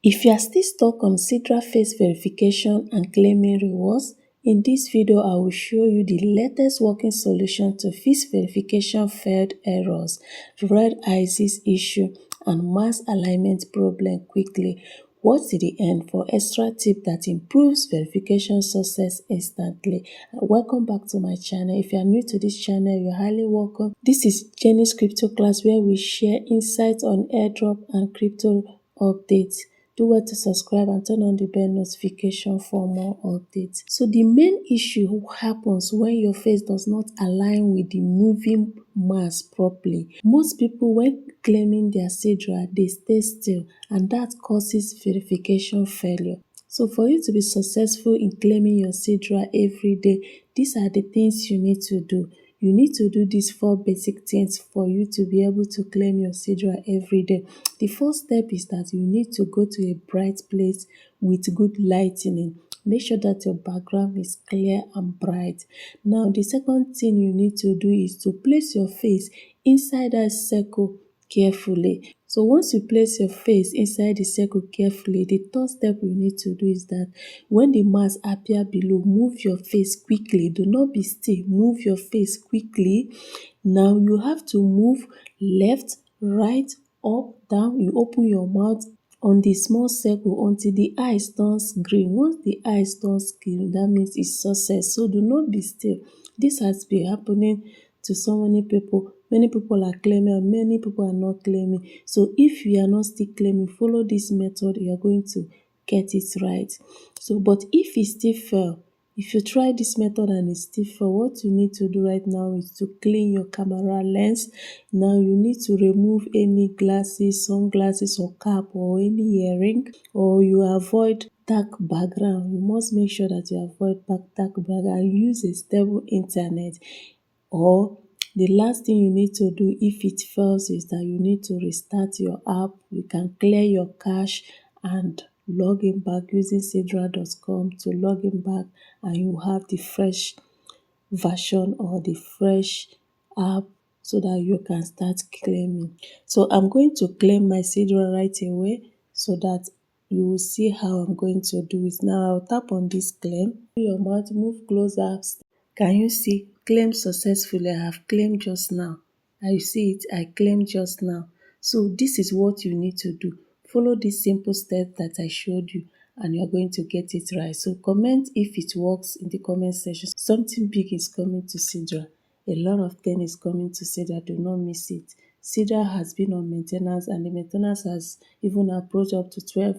If you are still stuck on Sidra face verification and claiming rewards, in this video I will show you the latest working solution to fix verification failed errors, red ISIS issue and mass alignment problem quickly. Watch to the end for extra tip that improves verification success instantly. Welcome back to my channel. If you are new to this channel, you're highly welcome. This is Jenny's Crypto Class, where we share insights on airdrop and crypto updates. Do well to subscribe and turn on the bell notification for more updates. So the main issue happens when your face does not align with the moving mass properly. Most people, when claiming their Sidra, they stay still, and that causes verification failure. So for you to be successful in claiming your Sidra every day, these are the things you need to do. You need to do these 4 basic things for you to be able to claim your Sidra every day. The first step is that you need to go to a bright place with good lighting. Make sure that your background is clear and bright. Now, the second thing you need to do is to place your face inside that circle carefully. So once you place your face inside the circle carefully, the third step you need to do is that when the mass appear below, move your face quickly. Do not be still. Move your face quickly. Now you have to move left, right, up, down. You open your mouth on the small circle until the eyes turns green. Once the eyes turns green, that means it's success. So do not be still. This has been happening to so many people. Many people are claiming and many people are not claiming. So if you are not still claiming, follow this method, you are going to get it right. So but if it still fail, if you try this method and it still fail, what you need to do right now is to clean your camera lens. Now you need to remove any glasses, sunglasses or cap or any earring, or you avoid dark background. You must make sure that you avoid dark background and use a stable internet. Or the last thing you need to do if it fails is that you need to restart your app. You can clear your cache and log in back using Sidra.com to log in back, and you have the fresh version or the fresh app so that you can start claiming. So I'm going to claim my Sidra right away so that you will see how I'm going to do it. Now I'll tap on this claim. Your mouth, move closer. Can you see? Claim successfully. I have claimed just now. I see it. I claimed just now. So this is what you need to do. Follow this simple step that I showed you and you're going to get it right. So comment if it works in the comment section. Something big is coming to Sidra. A lot of things is coming to Sidra. Do not miss it. Sidra has been on maintenance and the maintenance has even approached up to 12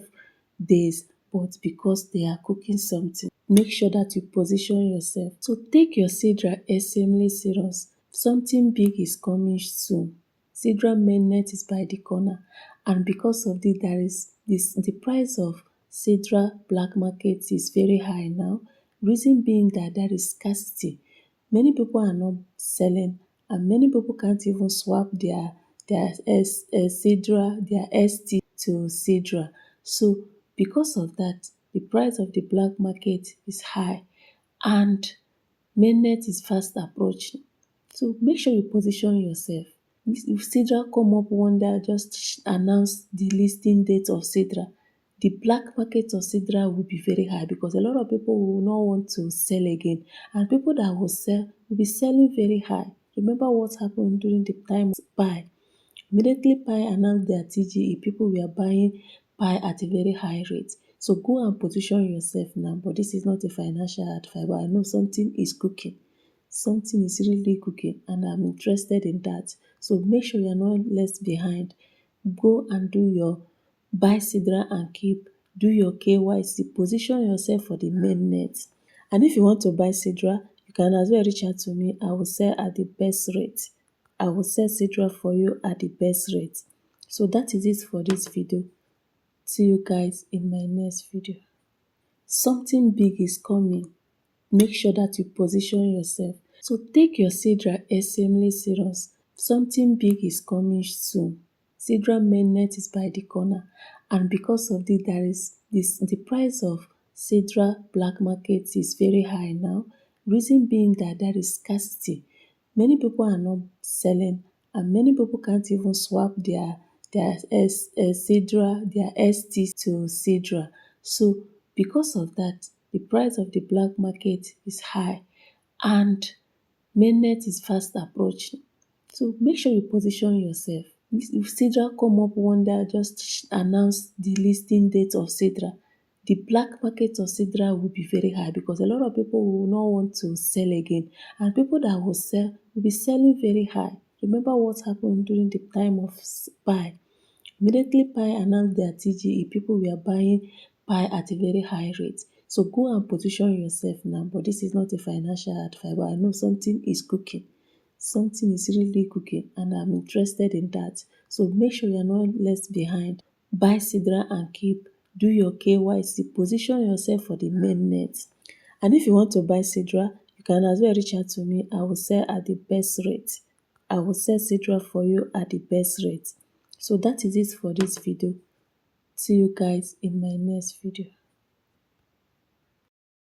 days, but because they are cooking something, make sure that you position yourself. So take your Sidra extremely serious. Something big is coming soon. Sidra Mainnet is by the corner, and because of this, there is the price of Sidra black market is very high now. Reason being that there is scarcity. Many people are not selling, and many people can't even swap their Sidra, their ST to Sidra. So because of that, the price of the black market is high and mainnet is fast approaching. So make sure you position yourself. If Sidra come up one day, just announce the listing date of Sidra. The black market of Sidra will be very high because a lot of people will not want to sell again. And people that will sell will be selling very high. Remember what happened during the time of Pi. Immediately Pi announced their TGE, people were buying Pi at a very high rate. So go and position yourself now. But this is not a financial advice, but I know something is cooking. Something is really cooking and I'm interested in that. So make sure you're not left behind. Go and do your buy Sidra and keep. Do your KYC. Position yourself for the mainnet. And if you want to buy Sidra, you can as well reach out to me. I will sell at the best rate. I will sell Sidra for you at the best rate. So that is it for this video. See you guys in my next video. Something big is coming. Make sure that you position yourself. So take your Sidra extremely serious. Something big is coming soon. Sidra mainnet is by the corner, and because of this, there is the price of Sidra black market is very high now. Reason being that there is scarcity. Many people are not selling, and many people can't even swap Sidra, their ST to Sidra. So because of that, the price of the black market is high and Mainnet is fast approaching. So make sure you position yourself. If Sidra come up one day, just announce the listing date of Sidra, the black market of Sidra will be very high because a lot of people will not want to sell again. And people that will sell will be selling very high. Remember what happened during the time of buy. Immediately Pi announced their TGE, people were buying Pi at a very high rate. So go and position yourself now. But this is not a financial advice, but I know something is cooking. Something is really cooking, and I'm interested in that. So make sure you're not left behind. Buy Sidra and keep. Do your KYC. Position yourself for the mainnet. And if you want to buy Sidra, you can as well reach out to me. I will sell at the best rate. I will sell Sidra for you at the best rate. So that is it for this video. See you guys in my next video.